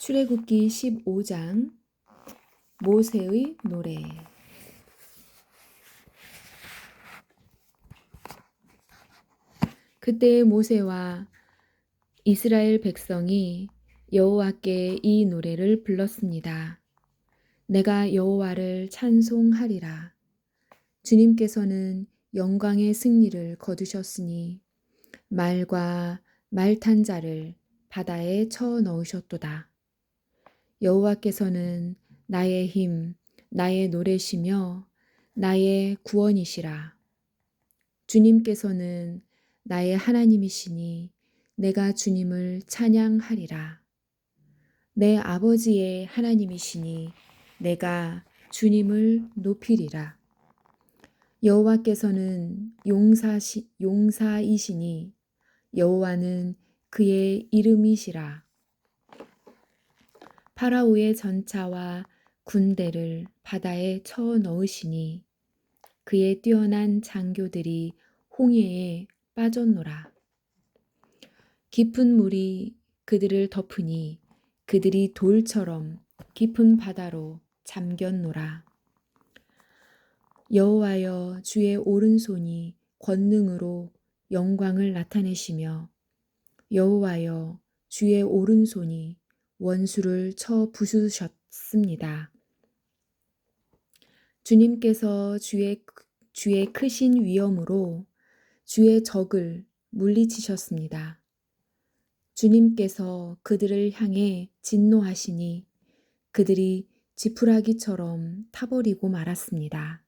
출애굽기 15장 모세의 노래. 그때 모세와 이스라엘 백성이 여호와께 이 노래를 불렀습니다. 내가 여호와를 찬송하리라. 주님께서는 영광의 승리를 거두셨으니 말과 말 탄 자를 바다에 쳐 넣으셨도다. 여호와께서는 나의 힘, 나의 노래시며 나의 구원이시라. 주님께서는 나의 하나님이시니 내가 주님을 찬양하리라. 내 아버지의 하나님이시니 내가 주님을 높이리라. 여호와께서는 용사이시니 여호와는 그의 이름이시라. 파라오의 전차와 군대를 바다에 쳐 넣으시니 그의 뛰어난 장교들이 홍해에 빠졌노라. 깊은 물이 그들을 덮으니 그들이 돌처럼 깊은 바다로 잠겼노라. 여호와여, 주의 오른손이 권능으로 영광을 나타내시며 여호와여, 주의 오른손이 원수를 쳐 부수셨습니다. 주님께서 주의 크신 위엄으로 주의 적을 물리치셨습니다. 주님께서 그들을 향해 진노하시니 그들이 지푸라기처럼 타버리고 말았습니다.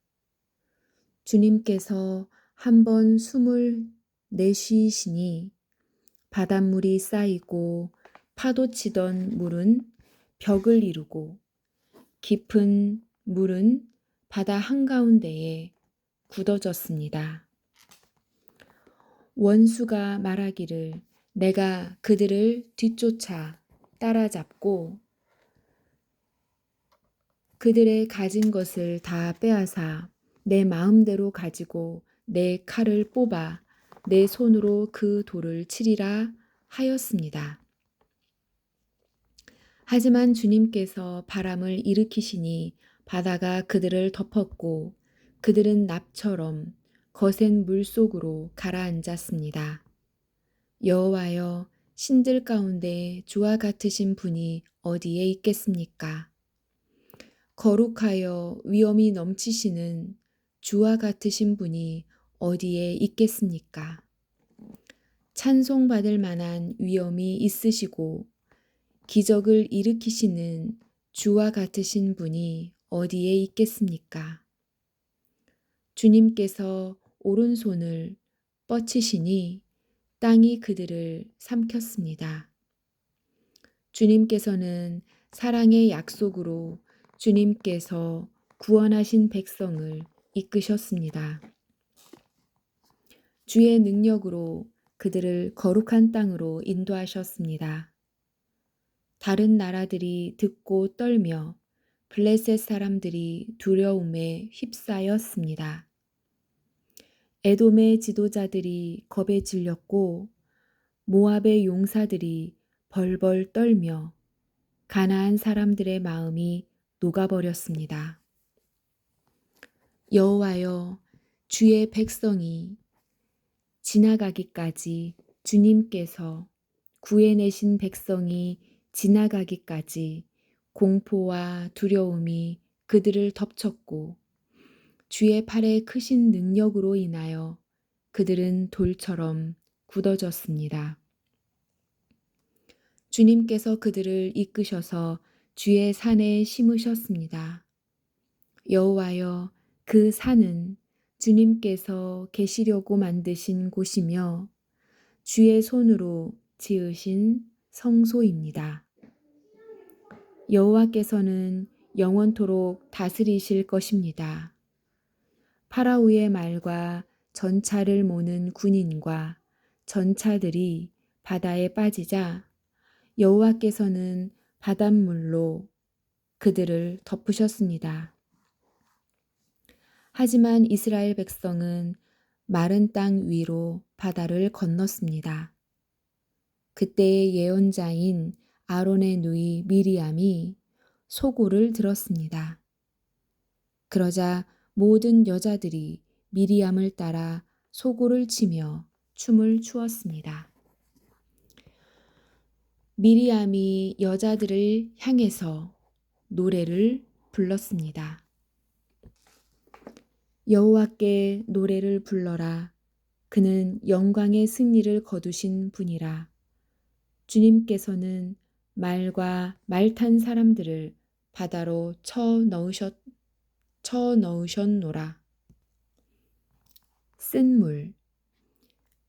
주님께서 한번 숨을 내쉬시니 바닷물이 쌓이고 파도치던 물은 벽을 이루고 깊은 물은 바다 한가운데에 굳어졌습니다. 원수가 말하기를 내가 그들을 뒤쫓아 따라잡고 그들의 가진 것을 다 빼앗아 내 마음대로 가지고 내 칼을 뽑아 내 손으로 그 돌을 치리라 하였습니다. 하지만 주님께서 바람을 일으키시니 바다가 그들을 덮었고 그들은 납처럼 거센 물속으로 가라앉았습니다. 여호와여, 신들 가운데 주와 같으신 분이 어디에 있겠습니까? 거룩하여 위엄이 넘치시는 주와 같으신 분이 어디에 있겠습니까? 찬송받을 만한 위엄이 있으시고 기적을 일으키시는 주와 같으신 분이 어디에 있겠습니까? 주님께서 오른손을 뻗치시니 땅이 그들을 삼켰습니다. 주님께서는 사랑의 약속으로 주님께서 구원하신 백성을 이끄셨습니다. 주의 능력으로 그들을 거룩한 땅으로 인도하셨습니다. 다른 나라들이 듣고 떨며 블레셋 사람들이 두려움에 휩싸였습니다. 에돔의 지도자들이 겁에 질렸고 모압의 용사들이 벌벌 떨며 가나안 사람들의 마음이 녹아버렸습니다. 여호와여, 주의 백성이 지나가기까지 주님께서 구해내신 백성이 지나가기까지 공포와 두려움이 그들을 덮쳤고 주의 팔의 크신 능력으로 인하여 그들은 돌처럼 굳어졌습니다. 주님께서 그들을 이끄셔서 주의 산에 심으셨습니다. 여호와여, 그 산은 주님께서 계시려고 만드신 곳이며 주의 손으로 지으신 성소입니다. 여호와께서는 영원토록 다스리실 것입니다. 파라오의 말과 전차를 모는 군인과 전차들이 바다에 빠지자 여호와께서는 바닷물로 그들을 덮으셨습니다. 하지만 이스라엘 백성은 마른 땅 위로 바다를 건넜습니다. 그때의 예언자인 아론의 누이 미리암이 소고를 들었습니다. 그러자 모든 여자들이 미리암을 따라 소고를 치며 춤을 추었습니다. 미리암이 여자들을 향해서 노래를 불렀습니다. 여호와께 노래를 불러라. 그는 영광의 승리를 거두신 분이라. 주님께서는 말과 말 탄 사람들을 바다로 쳐 넣으셨노라. 쓴물.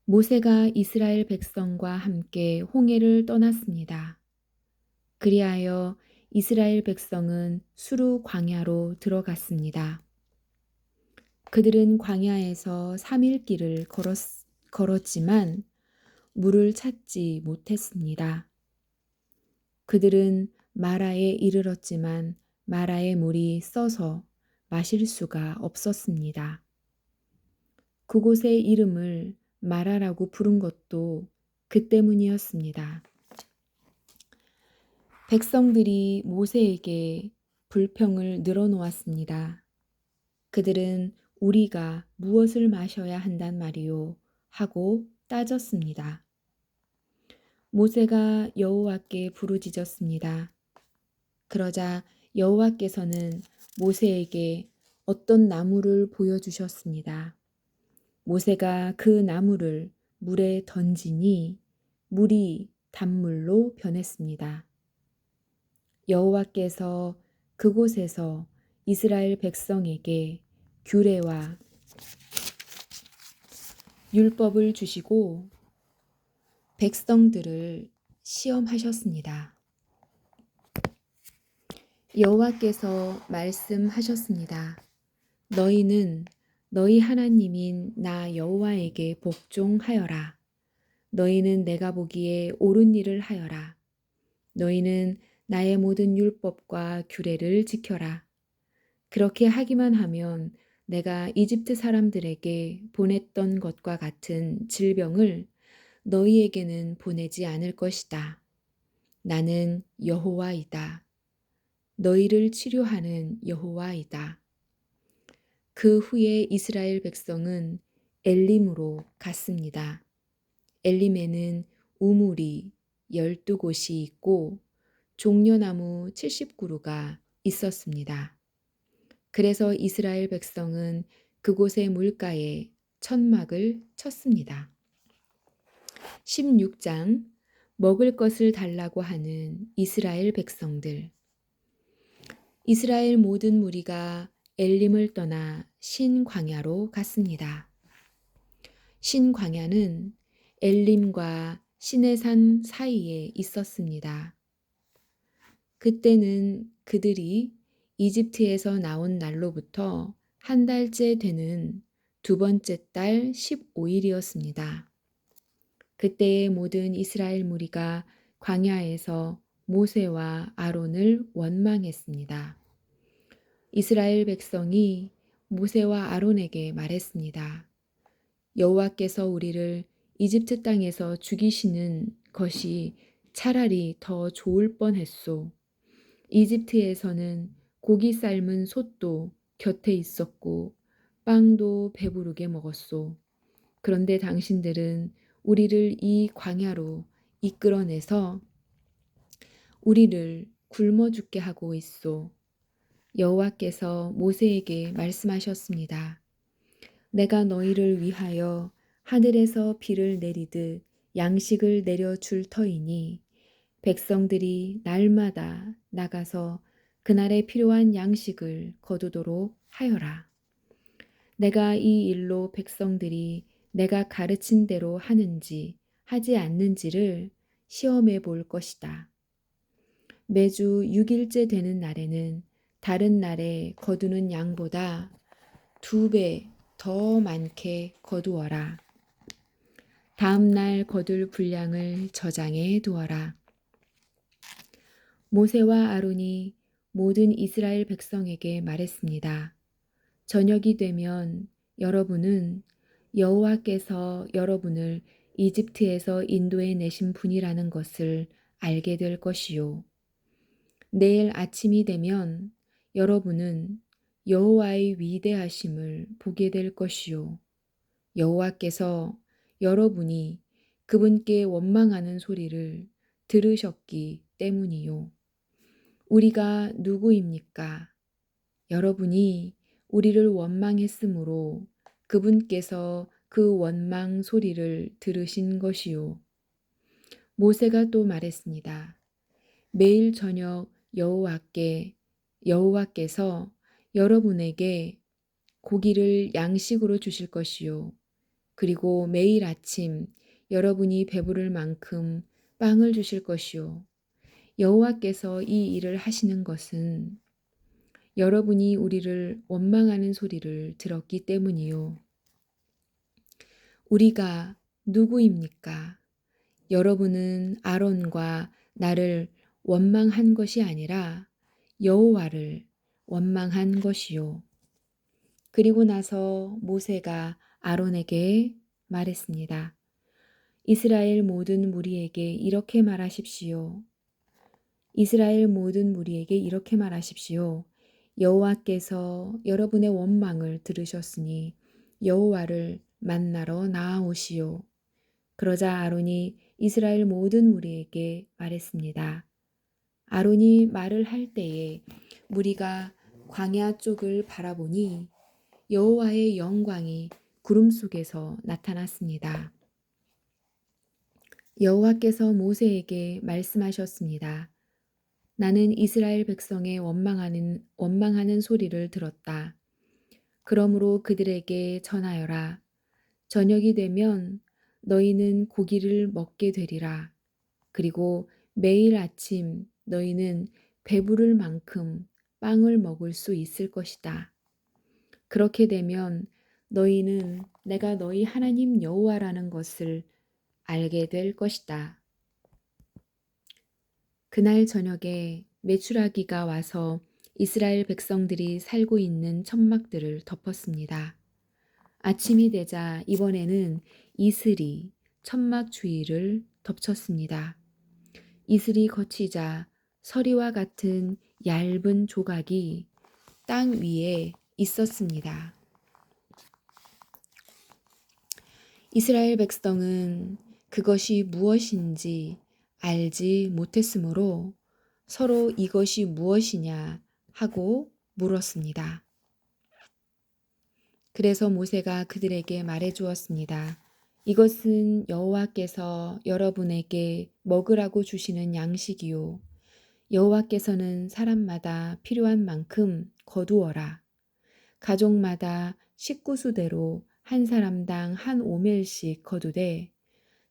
모세가 이스라엘 백성과 함께 홍해를 떠났습니다. 그리하여 이스라엘 백성은 수르 광야로 들어갔습니다. 그들은 광야에서 3일 길을 걸었지만 물을 찾지 못했습니다. 그들은 마라에 이르렀지만 마라의 물이 써서 마실 수가 없었습니다. 그곳의 이름을 마라라고 부른 것도 그 때문이었습니다. 백성들이 모세에게 불평을 늘어놓았습니다. 그들은 우리가 무엇을 마셔야 한단 말이요? 하고 따졌습니다. 모세가 여호와께 부르짖었습니다. 그러자 여호와께서는 모세에게 어떤 나무를 보여주셨습니다. 모세가 그 나무를 물에 던지니 물이 단물로 변했습니다. 여호와께서 그곳에서 이스라엘 백성에게 규례와 율법을 주시고 백성들을 시험하셨습니다. 여호와께서 말씀하셨습니다. 너희는 너희 하나님인 나 여호와에게 복종하여라. 너희는 내가 보기에 옳은 일을 하여라. 너희는 나의 모든 율법과 규례를 지켜라. 그렇게 하기만 하면 내가 이집트 사람들에게 보냈던 것과 같은 질병을 너희에게는 보내지 않을 것이다. 나는 여호와이다. 너희를 치료하는 여호와이다. 그 후에 이스라엘 백성은 엘림으로 갔습니다. 엘림에는 우물이 12곳이 있고 종려나무 70그루가 있었습니다. 그래서 이스라엘 백성은 그곳의 물가에 천막을 쳤습니다. 16장 먹을 것을 달라고 하는 이스라엘 백성들. 이스라엘 모든 무리가 엘림을 떠나 신광야로 갔습니다. 신광야는 엘림과 시내산 사이에 있었습니다. 그때는 그들이 이집트에서 나온 날로부터 한 달째 되는 두 번째 달 15일이었습니다. 그때의 모든 이스라엘 무리가 광야에서 모세와 아론을 원망했습니다. 이스라엘 백성이 모세와 아론에게 말했습니다. 여호와께서 우리를 이집트 땅에서 죽이시는 것이 차라리 더 좋을 뻔했소. 이집트에서는 고기 삶은 솥도 곁에 있었고 빵도 배부르게 먹었소. 그런데 당신들은 우리를 이 광야로 이끌어내서 우리를 굶어 죽게 하고 있소. 여호와께서 모세에게 말씀하셨습니다. 내가 너희를 위하여 하늘에서 비를 내리듯 양식을 내려줄 터이니 백성들이 날마다 나가서 그날에 필요한 양식을 거두도록 하여라. 내가 이 일로 백성들이 내가 가르친 대로 하는지 하지 않는지를 시험해 볼 것이다. 매주 6일째 되는 날에는 다른 날에 거두는 양보다 2배 더 많게 거두어라. 다음 날 거둘 분량을 저장해 두어라. 모세와 아론이 모든 이스라엘 백성에게 말했습니다. 저녁이 되면 여러분은 여호와께서 여러분을 이집트에서 인도해 내신 분이라는 것을 알게 될 것이요. 내일 아침이 되면 여러분은 여호와의 위대하심을 보게 될 것이요. 여호와께서 여러분이 그분께 원망하는 소리를 들으셨기 때문이요. 우리가 누구입니까? 여러분이 우리를 원망했으므로 그분께서 그 원망 소리를 들으신 것이요. 모세가 또 말했습니다. 매일 저녁 여호와께서 여러분에게 고기를 양식으로 주실 것이요. 그리고 매일 아침 여러분이 배부를 만큼 빵을 주실 것이요. 여호와께서 이 일을 하시는 것은 여러분이 우리를 원망하는 소리를 들었기 때문이요. 우리가 누구입니까? 여러분은 아론과 나를 원망한 것이 아니라 여호와를 원망한 것이요. 그리고 나서 모세가 아론에게 말했습니다. 이스라엘 모든 무리에게 이렇게 말하십시오. 이스라엘 모든 무리에게 이렇게 말하십시오. 여호와께서 여러분의 원망을 들으셨으니 여호와를 만나러 나아오시오. 그러자 아론이 이스라엘 모든 무리에게 말했습니다. 아론이 말을 할 때에 무리가 광야 쪽을 바라보니 여호와의 영광이 구름 속에서 나타났습니다. 여호와께서 모세에게 말씀하셨습니다. 나는 이스라엘 백성의 원망하는 소리를 들었다. 그러므로 그들에게 전하여라. 저녁이 되면 너희는 고기를 먹게 되리라. 그리고 매일 아침 너희는 배부를 만큼 빵을 먹을 수 있을 것이다. 그렇게 되면 너희는 내가 너희 하나님 여호와라는 것을 알게 될 것이다. 그날 저녁에 메추라기가 와서 이스라엘 백성들이 살고 있는 천막들을 덮었습니다. 아침이 되자 이번에는 이슬이 천막 주위를 덮쳤습니다. 이슬이 걷히자 서리와 같은 얇은 조각이 땅 위에 있었습니다. 이스라엘 백성은 그것이 무엇인지 알지 못했으므로 서로 이것이 무엇이냐 하고 물었습니다. 그래서 모세가 그들에게 말해 주었습니다. 이것은 여호와께서 여러분에게 먹으라고 주시는 양식이요. 여호와께서는 사람마다 필요한 만큼 거두어라. 가족마다 식구수대로 한 사람당 한 오멜씩 거두되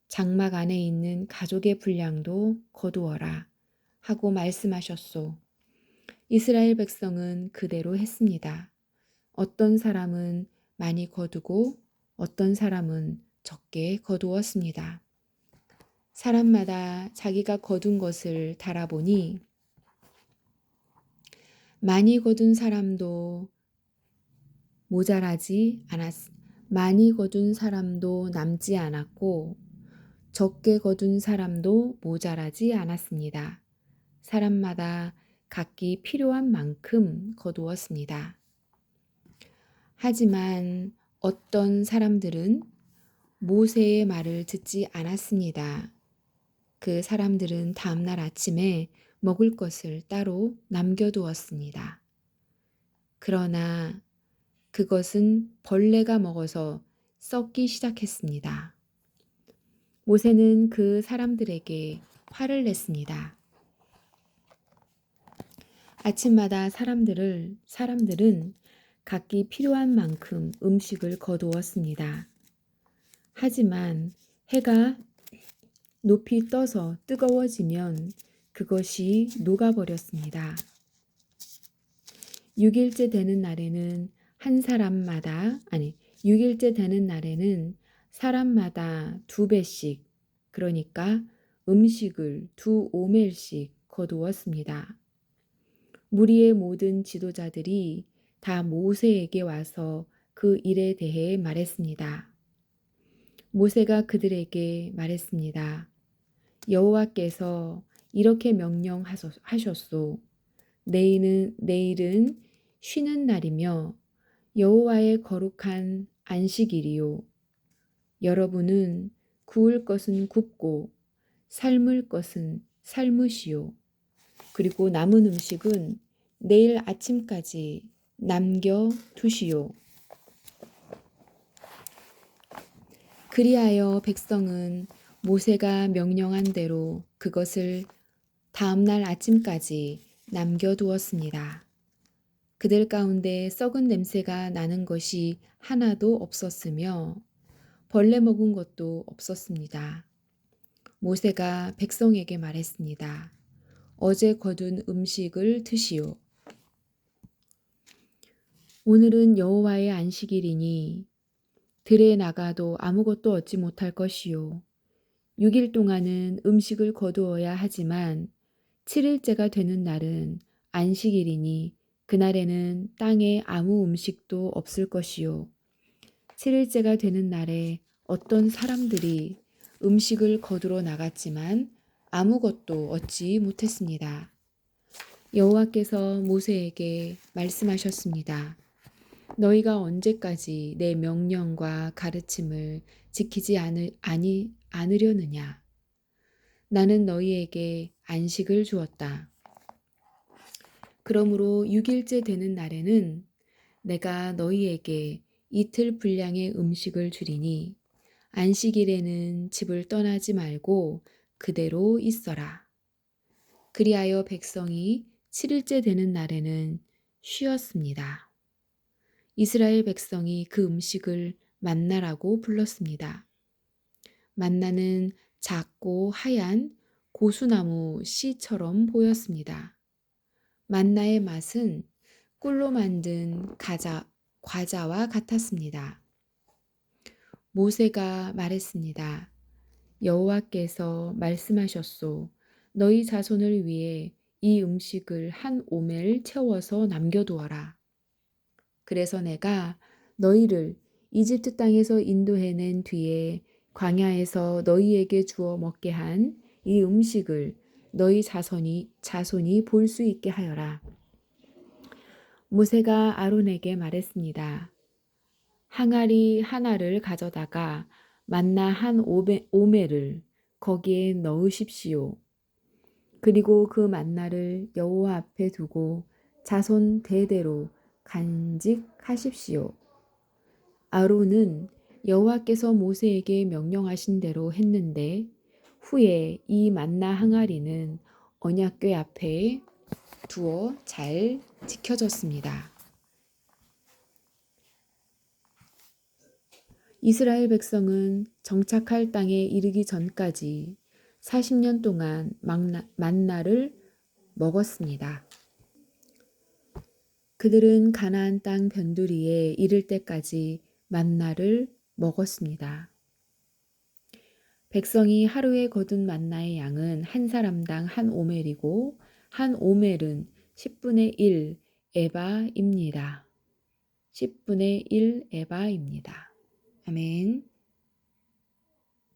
장막 안에 있는 가족의 분량도 거두어라 하고 말씀하셨소. 이스라엘 백성은 그대로 했습니다. 어떤 사람은 많이 거두고 어떤 사람은 적게 거두었습니다. 사람마다 자기가 거둔 것을 달아보니 많이 거둔 사람도 많이 거둔 사람도 남지 않았고 적게 거둔 사람도 모자라지 않았습니다. 사람마다 각기 필요한 만큼 거두었습니다. 하지만 어떤 사람들은 모세의 말을 듣지 않았습니다. 그 사람들은 다음날 아침에 먹을 것을 따로 남겨두었습니다. 그러나 그것은 벌레가 먹어서 썩기 시작했습니다. 모세는 그 사람들에게 화를 냈습니다. 아침마다 사람들은 각기 필요한 만큼 음식을 거두었습니다. 하지만 해가 높이 떠서 뜨거워지면 그것이 녹아버렸습니다. 6일째 되는 날에는 6일째 되는 날에는 사람마다 2배씩, 그러니까 음식을 2오멜씩 거두었습니다. 무리의 모든 지도자들이 다 모세에게 와서 그 일에 대해 말했습니다. 모세가 그들에게 말했습니다. 여호와께서 이렇게 명령하셨소. 내일은 쉬는 날이며 여호와의 거룩한 안식일이요. 여러분은 구울 것은 굽고 삶을 것은 삶으시오. 그리고 남은 음식은 내일 아침까지 남겨 두시오. 그리하여 백성은 모세가 명령한 대로 그것을 다음날 아침까지 남겨두었습니다. 그들 가운데 썩은 냄새가 나는 것이 하나도 없었으며 벌레 먹은 것도 없었습니다. 모세가 백성에게 말했습니다. 어제 거둔 음식을 드시오. 오늘은 여호와의 안식일이니 들에 나가도 아무것도 얻지 못할 것이요. 6일 동안은 음식을 거두어야 하지만 7일째가 되는 날은 안식일이니 그날에는 땅에 아무 음식도 없을 것이요. 7일째가 되는 날에 어떤 사람들이 음식을 거두러 나갔지만 아무것도 얻지 못했습니다. 여호와께서 모세에게 말씀하셨습니다. 너희가 언제까지 내 명령과 가르침을 지키지 않으려느냐? 나는 너희에게 안식을 주었다. 그러므로 6일째 되는 날에는 내가 너희에게 이틀 분량의 음식을 주리니 안식일에는 집을 떠나지 말고 그대로 있어라. 그리하여 백성이 7일째 되는 날에는 쉬었습니다. 이스라엘 백성이 그 음식을 만나라고 불렀습니다. 만나는 작고 하얀 고수나무 씨처럼 보였습니다. 만나의 맛은 꿀로 만든 과자와 같았습니다. 모세가 말했습니다. 여호와께서 말씀하셨소. 너희 자손을 위해 이 음식을 한 오멜 채워서 남겨두어라. 그래서 내가 너희를 이집트 땅에서 인도해낸 뒤에 광야에서 너희에게 주어 먹게 한 이 음식을 너희 자손이 볼 수 있게 하여라. 모세가 아론에게 말했습니다. 항아리 하나를 가져다가 만나 한 오멜을 거기에 넣으십시오. 그리고 그 만나를 여호와 앞에 두고 자손 대대로 간직하십시오. 아론은 여호와께서 모세에게 명령하신 대로 했는데 후에 이 만나 항아리는 언약궤 앞에 두어 잘 지켜졌습니다. 이스라엘 백성은 정착할 땅에 이르기 전까지 40년 동안 만나를 먹었습니다. 그들은 가나안 땅 변두리에 이를 때까지 만나를 먹었습니다. 백성이 하루에 거둔 만나의 양은 한 사람당 한 오멜이고 한 오멜은 10분의 1 에바입니다. 10분의 1 에바입니다. 아멘.